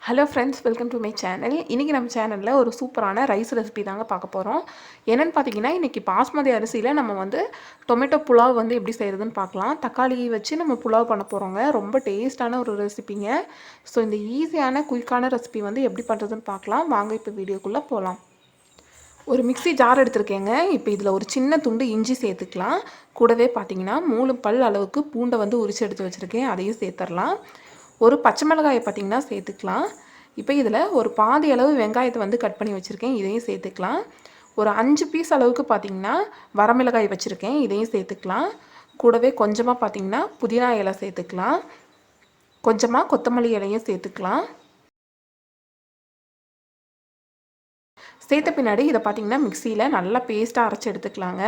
Hello friends, welcome to my channel. இன்றைக்கி நம்ம சேனலில் ஒரு சூப்பரான ரைஸ் ரெசிபி தாங்க பார்க்க போகிறோம். என்னென்னு பார்த்தீங்கன்னா, இன்றைக்கி பாஸ்மதி அரிசியில் நம்ம டொமேட்டோ புலாவ் எப்படி செய்கிறதுன்னு பார்க்கலாம். தக்காளி வச்சு நம்ம புலாவ் பண்ண போகிறோங்க. ரொம்ப டேஸ்ட்டான ஒரு ரெசிபிங்க. ஸோ இந்த ஈஸியான குயிக்கான ரெசிபி எப்படி பண்ணுறதுன்னு பார்க்கலாம். வாங்க இப்போ வீடியோக்குள்ளே போகலாம். ஒரு மிக்ஸி ஜார் எடுத்திருக்கேங்க. இப்போ இதில் ஒரு சின்ன துண்டு இஞ்சி சேர்த்துக்கலாம். கூடவே பார்த்தீங்கன்னா 3 பல் அளவுக்கு பூண்டை உரிச்சு எடுத்து வச்சுருக்கேன், அதையும் சேர்த்துடலாம். ஒரு பச்சை மிளகாயை பார்த்திங்கன்னா சேர்த்துக்கலாம். இப்போ இதில் ஒரு பாதி அளவு வெங்காயத்தை கட் பண்ணி வச்சுருக்கேன், இதையும் சேர்த்துக்கலாம். ஒரு 5 பீஸ் அளவுக்கு பார்த்திங்கன்னா வரமிளகாய் வச்சுருக்கேன், இதையும் சேர்த்துக்கலாம். கூடவே கொஞ்சமாக பார்த்திங்கன்னா புதினா இலை சேர்த்துக்கலாம். கொஞ்சமாக கொத்தமல்லி இலையும் சேர்த்துக்கலாம். சேர்த்த பின்னாடி இதை பார்த்திங்கன்னா மிக்சியில் நல்லா பேஸ்ட்டாக அரைச்சி எடுத்துக்கலாங்க.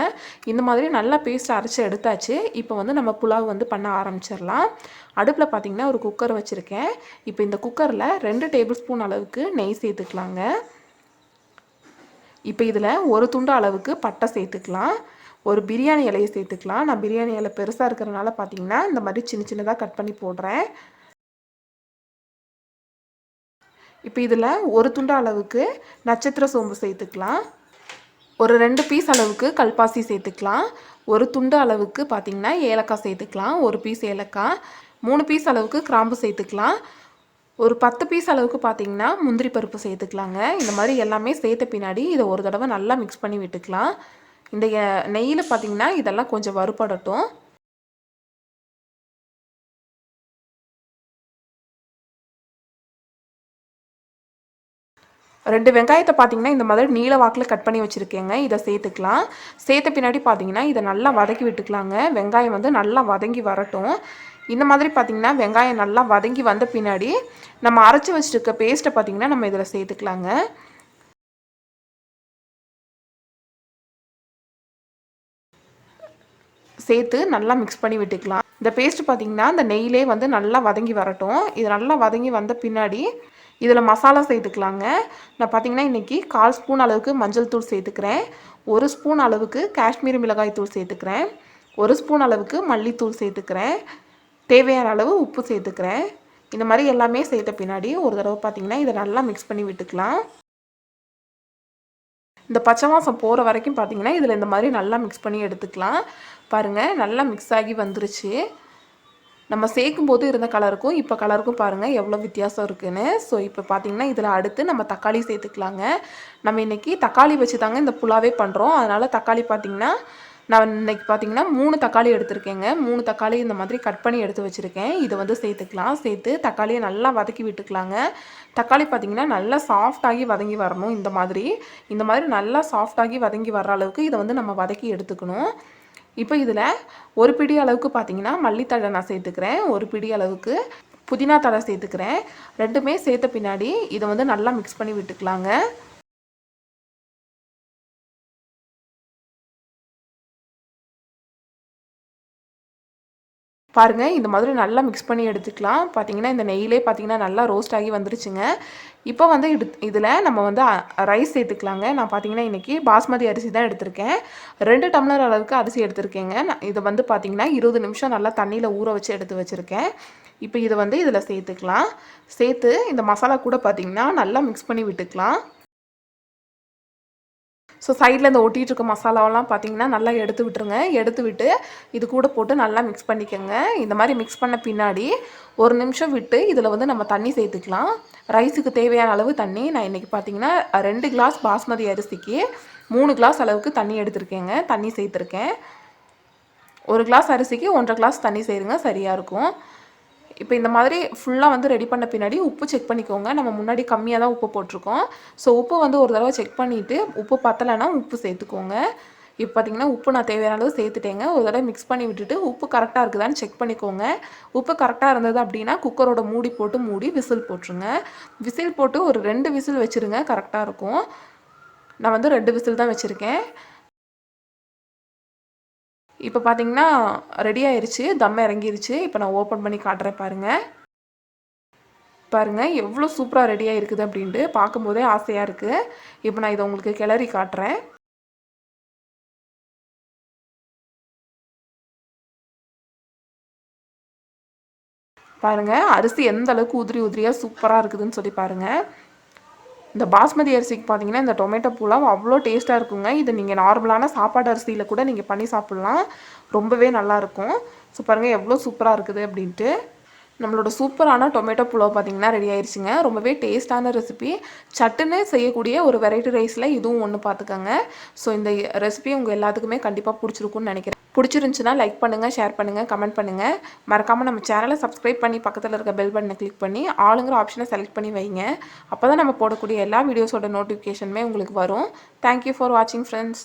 இந்த மாதிரி நல்லா பேஸ்ட்டாக அரைச்சி எடுத்தாச்சு. இப்போ நம்ம புலாவ் பண்ண ஆரம்பிச்சிடலாம். அடுப்பில் பார்த்திங்கன்னா ஒரு குக்கர் வச்சுருக்கேன். இப்போ இந்த குக்கரில் 2 டேபிள் ஸ்பூன் அளவுக்கு நெய் சேர்த்துக்கலாங்க. இப்போ இதில் ஒரு துண்டு அளவுக்கு பட்டை சேர்த்துக்கலாம். ஒரு பிரியாணி இலையை சேர்த்துக்கலாம். நான் பிரியாணி இலை பெருசாக இருக்கிறனால பார்த்திங்கன்னா இந்த மாதிரி சின்ன சின்னதாக கட் பண்ணி போடுறேன். இப்போ இதில் ஒரு துண்டு அளவுக்கு நட்சத்திர சோம்பு சேர்த்துக்கலாம். ஒரு 2 பீஸ் அளவுக்கு கல்பாசி சேர்த்துக்கலாம். ஒரு துண்டு அளவுக்கு பார்த்திங்கன்னா ஏலக்காய் சேர்த்துக்கலாம். ஒரு பீஸ் ஏலக்காய். 3 பீஸ் அளவுக்கு கிராம்பு சேர்த்துக்கலாம். ஒரு 10 பீஸ் அளவுக்கு பார்த்திங்கன்னா முந்திரி பருப்பு சேர்த்துக்கலாங்க. இந்த மாதிரி எல்லாமே சேர்த்த பின்னாடி இதை ஒரு தடவை நல்லா மிக்ஸ் பண்ணி விட்டுக்கலாம். இந்த நெய்யில் பார்த்திங்கன்னா இதெல்லாம் கொஞ்சம் வறுபடட்டும். ரெண்டு வெங்காயத்தை பார்த்திங்கன்னா இந்த மாதிரி நீல வாக்கில் கட் பண்ணி வச்சுருக்கேங்க, இதை சேர்த்துக்கலாம். சேர்த்த பின்னாடி பார்த்திங்கன்னா இதை நல்லா வதக்கி விட்டுக்கலாங்க. வெங்காயம் நல்லா வதங்கி வரட்டும். இந்த மாதிரி பார்த்திங்கன்னா வெங்காயம் நல்லா வதங்கி வந்த பின்னாடி நம்ம அரைச்சி வச்சுருக்க பேஸ்ட்டை பார்த்திங்கன்னா நம்ம இதில் சேர்த்துக்கலாங்க. சேர்த்து நல்லா மிக்ஸ் பண்ணி விட்டுக்கலாம். இந்த பேஸ்ட்டு பார்த்திங்கன்னா இந்த நெய்யிலே நல்லா வதங்கி வரட்டும். இது நல்லா வதங்கி வந்த பின்னாடி இதில் மசாலா சேர்த்துக்கலாங்க. நான் பார்த்திங்கன்னா இன்றைக்கி 1/4 ஸ்பூன் அளவுக்கு மஞ்சள் தூள் சேர்த்துக்கிறேன். 1 ஸ்பூன் அளவுக்கு காஷ்மீரி மிளகாய் தூள் சேர்த்துக்கிறேன். 1 ஸ்பூன் அளவுக்கு மல்லித்தூள் சேர்த்துக்கிறேன். தேவையான அளவு உப்பு சேர்த்துக்கிறேன். இந்த மாதிரி எல்லாமே சேர்த்த பின்னாடி ஒரு தடவை பார்த்திங்கன்னா இதை நல்லா மிக்ஸ் பண்ணி விட்டுக்கலாம். இந்த பச்சை வாசம் போகிற வரைக்கும் பார்த்திங்கன்னா இதில் இந்த மாதிரி நல்லா மிக்ஸ் பண்ணி எடுத்துக்கலாம். பாருங்கள், நல்லா மிக்ஸ் ஆகி வந்துருச்சு. நம்ம சேர்க்கும்போது இருந்த கலருக்கும் இப்போ கலருக்கும் பாருங்கள் எவ்வளோ வித்தியாசம் இருக்குதுன்னு. ஸோ இப்போ பார்த்திங்கன்னா இதில் அடுத்து நம்ம தக்காளி சேர்த்துக்கலாங்க. நம்ம இன்றைக்கி தக்காளி வச்சு தாங்க இந்த புலாவே பண்ணுறோம். அதனால் தக்காளி பார்த்திங்கன்னா நான் இன்றைக்கி பார்த்திங்கன்னா 3 தக்காளி எடுத்திருக்கேங்க. 3 தக்காளி இந்த மாதிரி கட் பண்ணி எடுத்து வச்சுருக்கேன். இதை சேர்த்துக்கலாம். சேர்த்து தக்காளியை நல்லா வதக்கி விட்டுக்கலாங்க. தக்காளி பார்த்திங்கன்னா நல்லா சாஃப்டாகி வதங்கி வரணும். இந்த மாதிரி நல்லா சாஃப்டாகி வதங்கி வர்ற அளவுக்கு இதை நம்ம வதக்கி எடுத்துக்கணும். இப்போ இதில் ஒரு பிடி அளவுக்கு பார்த்திங்கன்னா மல்லித்தழை நான் சேர்த்துக்கிறேன். ஒரு பிடி அளவுக்கு புதினா தழை சேர்த்துக்கிறேன். ரெண்டுமே சேர்த்த பின்னாடி இதை நல்லா மிக்ஸ் பண்ணி விட்டுக்கலாங்க. பாருங்கள், இந்த மாதிரி நல்லா மிக்ஸ் பண்ணி எடுத்துக்கலாம். பார்த்திங்கன்னா இந்த நெய்யிலே பார்த்திங்கன்னா நல்லா ரோஸ்ட் ஆகி வந்துருச்சுங்க. இப்போ இதில் நம்ம ரைஸ் சேர்த்துக்கலாங்க. நான் பார்த்திங்கன்னா இன்றைக்கி பாஸ்மதி அரிசி தான் எடுத்திருக்கேன். 2 டம்ளர் அளவுக்கு அரிசி எடுத்திருக்கேங்க. நான் இதை பார்த்திங்கன்னா 20 நிமிஷம் நல்லா தண்ணியில் ஊற வச்சு எடுத்து வச்சுருக்கேன். இப்போ இதை இதில் சேர்த்துக்கலாம். சேர்த்து இந்த மசாலா கூட பார்த்திங்கன்னா நல்லா மிக்ஸ் பண்ணி விட்டுக்கலாம். ஸோ சைடில் இந்த ஒட்டிகிட்டு இருக்க மசாலாவெல்லாம் பார்த்திங்கன்னா நல்லா எடுத்து விட்டுருங்க. எடுத்து விட்டு இது கூட போட்டு நல்லா மிக்ஸ் பண்ணிக்கோங்க. இந்த மாதிரி மிக்ஸ் பண்ண பின்னாடி ஒரு நிமிஷம் விட்டு இதில் நம்ம தண்ணி சேர்த்துக்கலாம். ரைஸுக்கு தேவையான அளவு தண்ணி. நான் இன்றைக்கி பார்த்திங்கன்னா 2 கிளாஸ் பாஸ்மதி அரிசிக்கு 3 கிளாஸ் அளவுக்கு தண்ணி எடுத்துருக்கேங்க. தண்ணி சேர்த்துருக்கேன். 1 கிளாஸ் அரிசிக்கு 1.5 கிளாஸ் தண்ணி சேருங்க, சரியாக இருக்கும். இப்போ இந்த மாதிரி ஃபுல்லாக ரெடி பண்ண பின்னாடி உப்பு செக் பண்ணிக்கோங்க. நம்ம முன்னாடி கம்மியாக தான் உப்பு போட்டிருக்கோம். ஸோ உப்பு ஒரு தடவை செக் பண்ணிவிட்டு உப்பு பத்தலைன்னா உப்பு சேர்த்துக்கோங்க. இப்போ பார்த்திங்கன்னா உப்பு நான் தேவையான அளவு சேர்த்துட்டேங்க. ஒரு தடவை மிக்ஸ் பண்ணி விட்டுட்டு உப்பு கரெக்டாக இருக்குதான்னு செக் பண்ணிக்கோங்க. உப்பு கரெக்டாக இருந்தது அப்படின்னா குக்கரோட மூடி விசில் போட்டுருங்க. விசில் போட்டு ஒரு 2 விசில் வச்சுருங்க, கரெக்டாக இருக்கும். நான் 2 விசில் தான் வச்சுருக்கேன். இப்போ பார்த்திங்கன்னா ரெடி ஆயிடுச்சு, தம் இறங்கிருச்சு. இப்போ நான் ஓப்பன் பண்ணி காட்டுறேன் பாருங்கள். பாருங்கள் எவ்வளோ சூப்பராக ரெடியாக இருக்குது அப்படின்ட்டு பார்க்கும்போதே ஆசையாக இருக்குது. இப்போ நான் இதை உங்களுக்கு கிளறி காட்டுறேன். பாருங்கள் அரிசி எந்த அளவுக்கு உதிரி உதிரியாக சூப்பராக இருக்குதுன்னு சொல்லி பாருங்கள். இந்த பாஸ்மதி அரிசிக்கு பார்த்தீங்கன்னா இந்த டொமேட்டோ புலாவ் அவ்வளோ டேஸ்ட்டாக இருக்குங்க. இது நீங்கள் நார்மலான சாப்பாடு அரிசியில் கூட நீங்கள் பண்ணி சாப்பிட்லாம், ரொம்பவே நல்லாயிருக்கும். ஸோ பாருங்கள் எவ்வளோ சூப்பராக இருக்குது அப்படின்ட்டு. நம்மளோட சூப்பரான டொமேட்டோ புலாவ் பார்த்திங்கன்னா ரெடி ஆயிடுச்சுங்க. ரொம்பவே டேஸ்ட்டான ரெசிபி, சட்டுன்னு செய்யக்கூடிய ஒரு வெரைட்டி ரைஸில் இதுவும் ஒன்று பார்த்துக்கோங்க. ஸோ இந்த ரெசிபி உங்கள் எல்லாத்துக்குமே கண்டிப்பாக பிடிச்சிருக்குன்னு நினைக்கிறேன். பிடிச்சிருந்துச்சுன்னா லைக் பண்ணுங்கள், ஷேர் பண்ணுங்கள், கமெண்ட் பண்ணுங்கள். மறக்காமல் நம்ம சேனலை சப்ஸ்கிரைப் பண்ணி பக்கத்தில் இருக்க பெல் பட்டனை கிளிக் பண்ணி ஆளுங்கிற ஆப்ஷனை செலக்ட் பண்ணி வைங்க. அப்போ தான் நம்ம போடக்கூடிய எல்லா வீடியோஸோட நோட்டிஃபிகேஷனுமே உங்களுக்கு வரும். தேங்க்யூ ஃபார் வாட்சிங் ஃப்ரெண்ட்ஸ்.